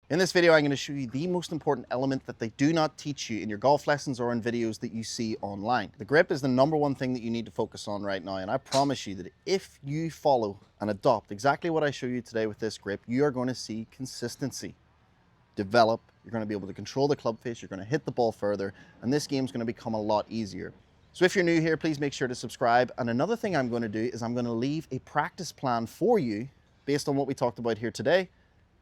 In this video, I'm going to show you the most important element that they do not teach you in your golf lessons or in videos that you see online. The grip is the number one thing that you need to focus on right now, and I promise you that if you follow and adopt exactly what I show you today with this grip, you are going to see consistency develop. You're going to be able to control the club face, you're going to hit the ball further, and this game's going to become a lot easier. So if you're new here, please make sure to subscribe. And another thing I'm going to do is I'm going to leave a practice plan for you based on what we talked about here today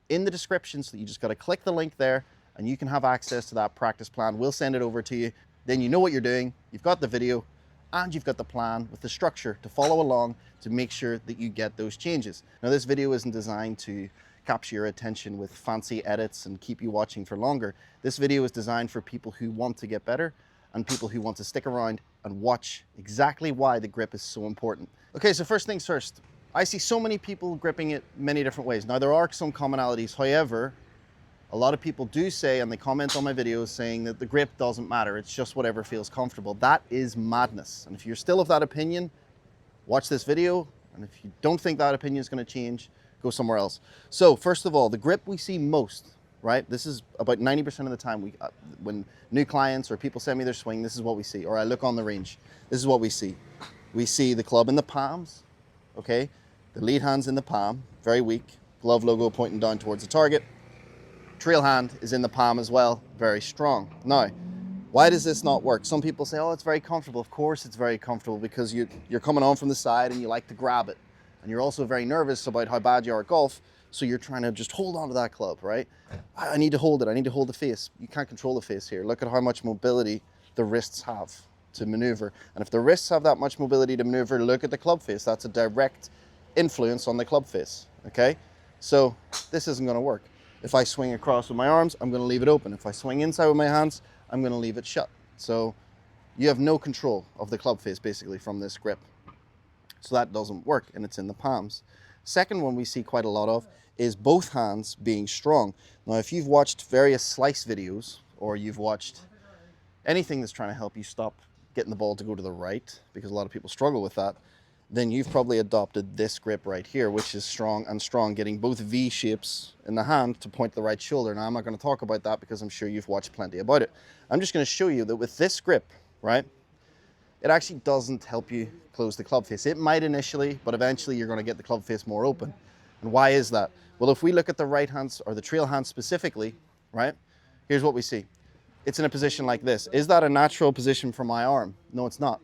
in the description, so that you just got to click the link there and you can have access to that practice plan. We'll send it over to you. Then you know what you're doing. You've got the video and you've got the plan with the structure to follow along to make sure that you get those changes. Now, this video isn't designed to capture your attention with fancy edits and keep you watching for longer. This video is designed for people who want to get better and people who want to stick around and watch exactly why the grip is so important. Okay, so first things first. I see so many people gripping it many different ways. Now, there are some commonalities. However, a lot of people do say, and they comment on my videos saying that the grip doesn't matter. It's just whatever feels comfortable. That is madness. And if you're still of that opinion, watch this video. And if you don't think that opinion is going to change, go somewhere else. So first of all, the grip we see most, right? This is about 90% of the time when new clients or people send me their swing, this is what we see. Or I look on the range, this is what we see. We see the club in the palms, okay? The lead hand's in the palm, very weak. Glove logo pointing down towards the target. Trail hand is in the palm as well, very strong. Now, why does this not work? Some people say, oh, it's very comfortable. Of course it's very comfortable, because you're coming on from the side and you like to grab it. And you're also very nervous about how bad you are at golf, so you're trying to just hold on to that club, right? I need to hold it, I need to hold the face. You can't control the face here. Look at how much mobility the wrists have to maneuver. And if the wrists have that much mobility to maneuver, look at the club face. That's a direct influence on the club face, okay? So this isn't gonna work. If I swing across with my arms, I'm gonna leave it open. If I swing inside with my hands, I'm gonna leave it shut. So you have no control of the club face basically from this grip. So that doesn't work, and it's in the palms. Second one we see quite a lot of is both hands being strong. Now, if you've watched various slice videos, or you've watched anything that's trying to help you stop getting the ball to go to the right, because a lot of people struggle with that, then you've probably adopted this grip right here, which is strong and strong, getting both V shapes in the hand to point to the right shoulder. Now, I'm not going to talk about that because I'm sure you've watched plenty about it. I'm just going to show you that with this grip, right, it actually doesn't help you close the club face. It might initially, but eventually you're going to get the club face more open. And why is that? Well, if we look at the right hand, or the trail hand specifically, right, here's what we see. It's in a position like this. Is that a natural position for my arm? No, it's not.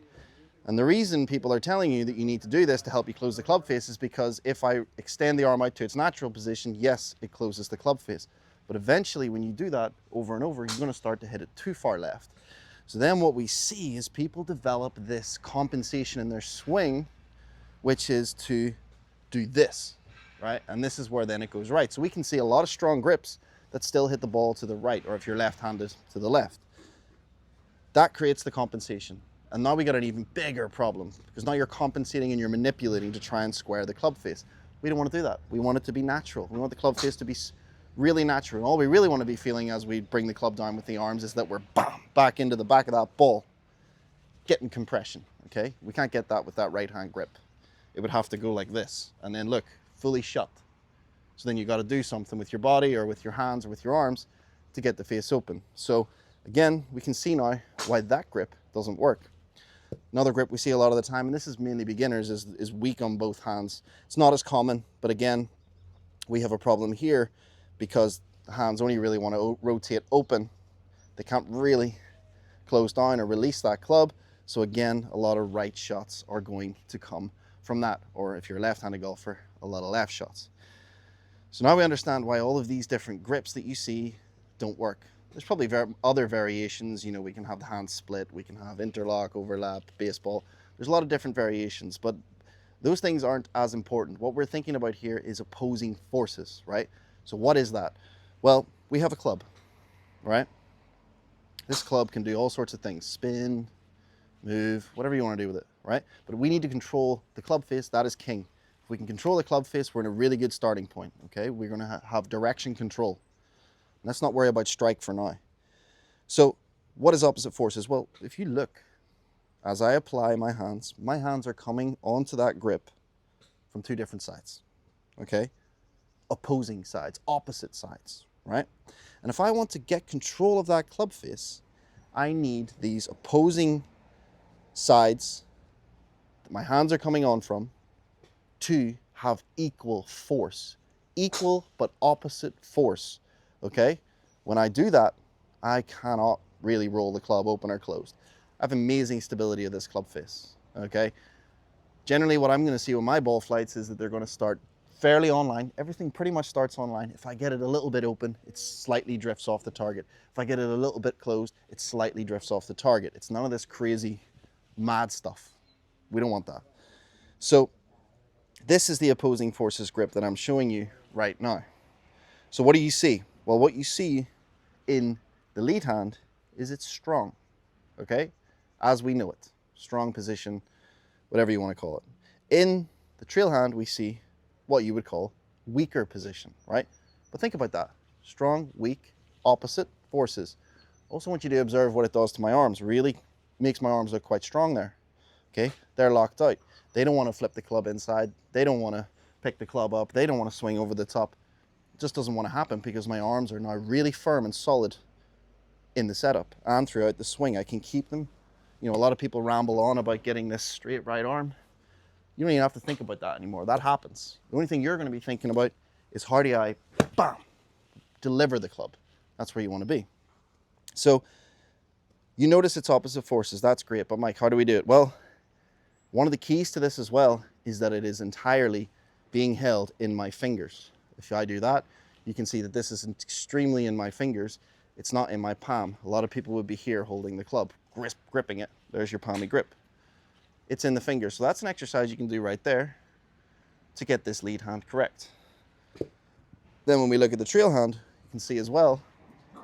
And the reason people are telling you that you need to do this to help you close the club face is because if I extend the arm out to its natural position, yes, it closes the club face. But eventually, when you do that over and over, you're going to start to hit it too far left. So then what we see is people develop this compensation in their swing, which is to do this, right? And this is where then it goes right. So we can see a lot of strong grips that still hit the ball to the right, or if you're left-handed, to the left. That creates the compensation. And now we got an even bigger problem, because now you're compensating and you're manipulating to try and square the club face. We don't want to do that. We want it to be natural. We want the club face to be really natural. And all we really want to be feeling as we bring the club down with the arms is that we're bam, back into the back of that ball, getting compression, okay? We can't get that with that right hand grip. It would have to go like this, and then look, fully shut. So then you got to do something with your body or with your hands or with your arms to get the face open. So again, we can see now why that grip doesn't work. Another grip we see a lot of the time, and this is mainly beginners, is weak on both hands. It's not as common, but again, we have a problem here because the hands only really want to rotate open. They can't really close down or release that club. So again, a lot of right shots are going to come from that. Or if you're a left-handed golfer, a lot of left shots. So now we understand why all of these different grips that you see don't work. There's probably other variations. You know, we can have the hand split, we can have interlock, overlap, baseball. There's a lot of different variations, but those things aren't as important. What we're thinking about here is opposing forces, right? So what is that? Well, we have a club, right? This club can do all sorts of things, spin, move, whatever you want to do with it, right? But we need to control the club face. That is king. If we can control the club face, we're in a really good starting point, okay? We're going to have direction control. Let's not worry about strike for now. So what is opposite forces? Well, if you look, as I apply my hands are coming onto that grip from two different sides, okay? Opposing sides, opposite sides, right? And if I want to get control of that club face, I need these opposing sides that my hands are coming on from to have equal force, equal but opposite force, okay? When I do that, I cannot really roll the club open or closed. I have amazing stability of this club face, okay? Generally, what I'm gonna see with my ball flights is that they're gonna start fairly online. Everything pretty much starts online. If I get it a little bit open, it slightly drifts off the target. If I get it a little bit closed, it slightly drifts off the target. It's none of this crazy, mad stuff. We don't want that. So this is the opposing forces grip that I'm showing you right now. So what do you see? Well, what you see in the lead hand is it's strong, okay? As we know it, strong position, whatever you want to call it. In the trail hand, we see what you would call weaker position, right? But think about that. Strong, weak, opposite forces. Also want you to observe what it does to my arms. Really makes my arms look quite strong there, okay? They're locked out. They don't want to flip the club inside. They don't want to pick the club up. They don't want to swing over the top. It just doesn't want to happen because my arms are now really firm and solid in the setup and throughout the swing. I can keep them. You know, a lot of people ramble on about getting this straight right arm. You don't even have to think about that anymore. That happens. The only thing you're going to be thinking about is how do I, bam, deliver the club. That's where you want to be. So you notice it's opposite forces. That's great. But Mike, how do we do it? Well, one of the keys to this as well is that it is entirely being held in my fingers. If I do that, you can see that this is extremely in my fingers. It's not in my palm. A lot of people would be here holding the club, gripping it. There's your palmy grip. It's in the fingers. So that's an exercise you can do right there to get this lead hand correct. Then when we look at the trail hand, you can see as well,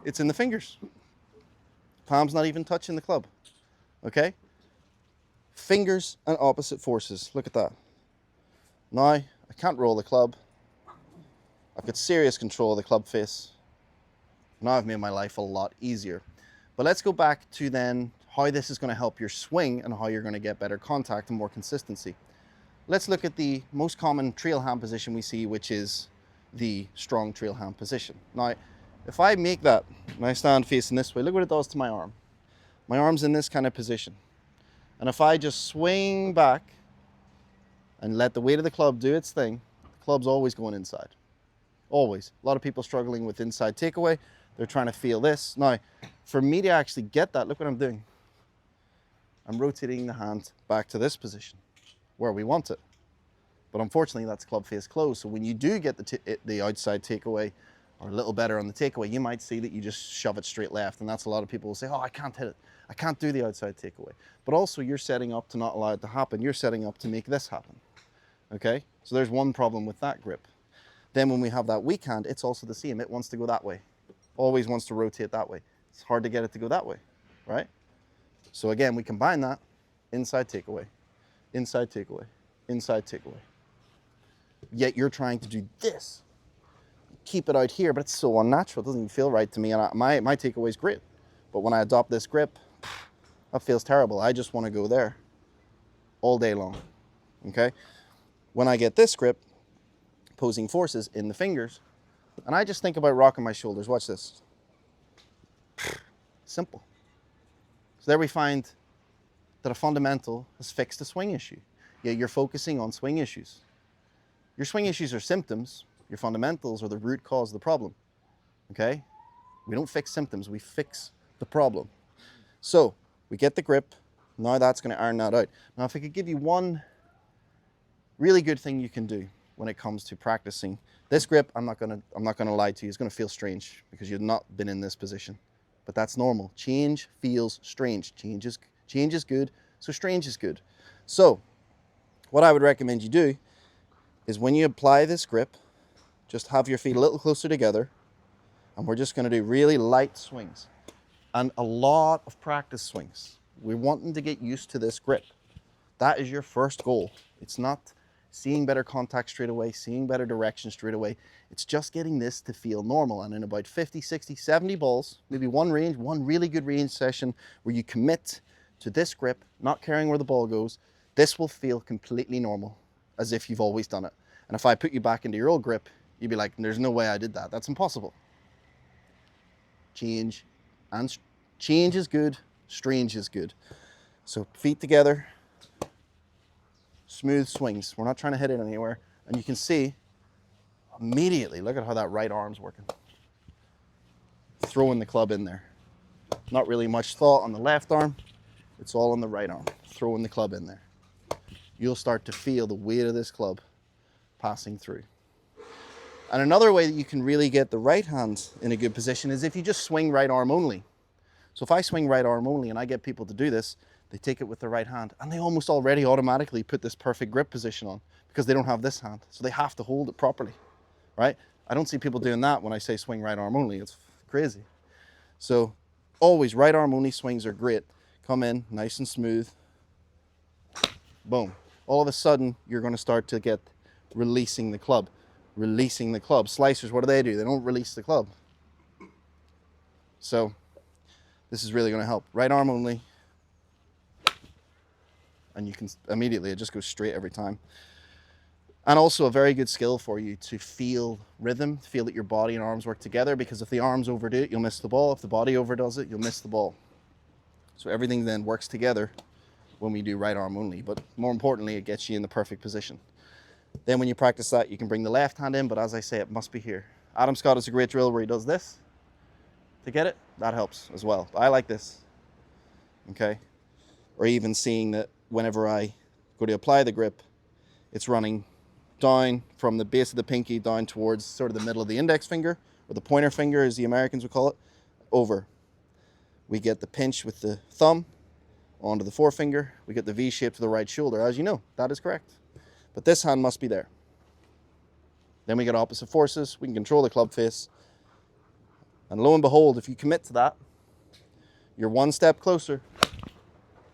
it's in the fingers. Palm's not even touching the club, okay? Fingers and opposite forces. Look at that. Now, I can't roll the club. I've got serious control of the club face. Now I've made my life a lot easier. But let's go back to then how this is going to help your swing and how you're going to get better contact and more consistency. Let's look at the most common trail hand position we see, which is the strong trail hand position. Now, if I make that and I stand facing this way, look what it does to my arm. My arm's in this kind of position. And if I just swing back and let the weight of the club do its thing, the club's always going inside. Always. A lot of people struggling with inside takeaway. They're trying to feel this. Now, for me to actually get that, look what I'm doing. I'm rotating the hand back to this position where we want it. But unfortunately, that's club face closed. So when you do get the outside takeaway, or a little better on the takeaway, you might see that you just shove it straight left. And that's a lot of people will say, oh, I can't hit it. I can't do the outside takeaway. But also you're setting up to not allow it to happen. You're setting up to make this happen, okay? So there's one problem with that grip. Then when we have that weak hand, it's also the same. It wants to go that way. Always wants to rotate that way. It's hard to get it to go that way, right? So again, we combine that, inside takeaway, inside takeaway, inside takeaway. Yet you're trying to do this. Keep it out here, but it's so unnatural. It doesn't even feel right to me. And my takeaway is great. But when I adopt this grip, that feels terrible. I just want to go there all day long, okay? When I get this grip, opposing forces in the fingers, and I just think about rocking my shoulders. Watch this. Simple. So there we find that a fundamental has fixed a swing issue. Yeah, you're focusing on swing issues. Your swing issues are symptoms. Your fundamentals are the root cause of the problem, okay? We don't fix symptoms, we fix the problem. So we get the grip. Now that's going to iron that out. Now if I could give you one really good thing you can do when it comes to practicing this grip, I'm not going to lie to you, it's going to feel strange because you've not been in this position. But that's normal. Change feels strange. Change is good, so strange is good. So what I would recommend you do is when you apply this grip, just have your feet a little closer together, and we're just going to do really light swings and a lot of practice swings. We're wanting to get used to this grip. That is your first goal. It's not seeing better contact straight away, seeing better direction straight away. It's just getting this to feel normal. And in about 50, 60, 70 balls, maybe one really good range session where you commit to this grip, not caring where the ball goes, this will feel completely normal, as if you've always done it. And if I put you back into your old grip, you'd be like, there's no way I did that. That's impossible. change, and change is good, strange is good. So feet together, smooth swings. We're not trying to hit it anywhere. And you can see immediately, look at how that right arm's working. Throwing the club in there. Not really much thought on the left arm. It's all on the right arm. Throwing the club in there. You'll start to feel the weight of this club passing through. And another way that you can really get the right hand in a good position is if you just swing right arm only. So if I swing right arm only and I get people to do this, they take it with the right hand and they almost already automatically put this perfect grip position on because they don't have this hand. So they have to hold it properly, right? I don't see people doing that when I say swing right arm only. It's crazy. So always right arm only swings are great. Come in nice and smooth. Boom. All of a sudden, you're going to start to get releasing the club. Releasing the club. Slicers, what do? They don't release the club. So this is really going to help. Right arm only. And you can immediately, it just goes straight every time. And also a very good skill for you to feel rhythm, feel that your body and arms work together, because if the arms overdo it, you'll miss the ball. If the body overdoes it, you'll miss the ball. So everything then works together when we do right arm only, but more importantly, it gets you in the perfect position. Then when you practice that, you can bring the left hand in, but as I say, it must be here. Adam Scott has a great drill where he does this to get it. That helps as well. I like this, okay? Or even seeing that whenever I go to apply the grip, it's running down from the base of the pinky down towards sort of the middle of the index finger, or the pointer finger as the Americans would call it, over. We get the pinch with the thumb onto the forefinger. We get the V shape to the right shoulder. As you know, that is correct. But this hand must be there. Then we get opposite forces. We can control the club face. And lo and behold, if you commit to that, you're one step closer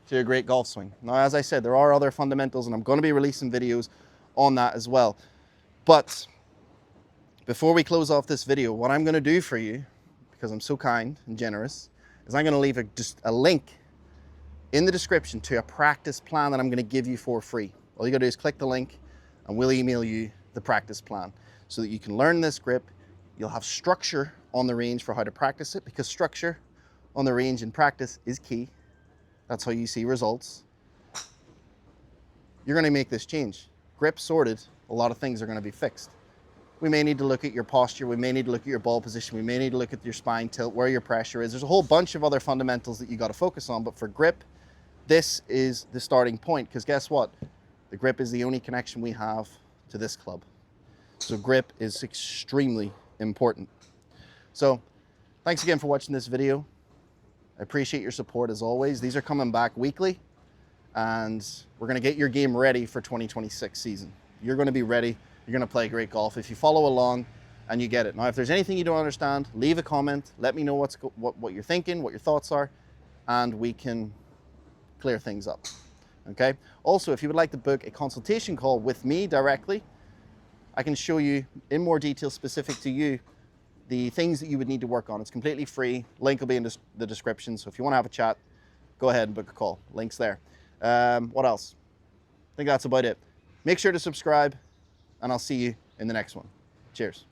to a great golf swing. Now, as I said, there are other fundamentals, and I'm going to be releasing videos on that as well. But before we close off this video, what I'm going to do for you, because I'm so kind and generous, is I'm going to leave just a link in the description to a practice plan that I'm going to give you for free. All you got to do is click the link and we'll email you the practice plan so that you can learn this grip. You'll have structure on the range for how to practice it, because structure on the range in practice is key. That's how you see results. You're going to make this change. Grip sorted, a lot of things are going to be fixed. We may need to look at your posture. We may need to look at your ball position. We may need to look at your spine tilt, where your pressure is. There's a whole bunch of other fundamentals that you got to focus on. But for grip, this is the starting point, because guess what? The grip is the only connection we have to this club. So grip is extremely important. So thanks again for watching this video. I appreciate your support as always. These are coming back weekly, and we're going to get your game ready for 2026 season. You're going to be ready. You're going to play great golf if you follow along and you get it. Now, if there's anything you don't understand, leave a comment. Let me know what you're thinking, what your thoughts are, and we can clear things up. Okay? Also, if you would like to book a consultation call with me directly, I can show you in more detail specific to you the things that you would need to work on. It's completely free. Link will be in the description. So if you want to have a chat, go ahead and book a call. Link's there. What else? I think that's about it. Make sure to subscribe, and I'll see you in the next one. Cheers.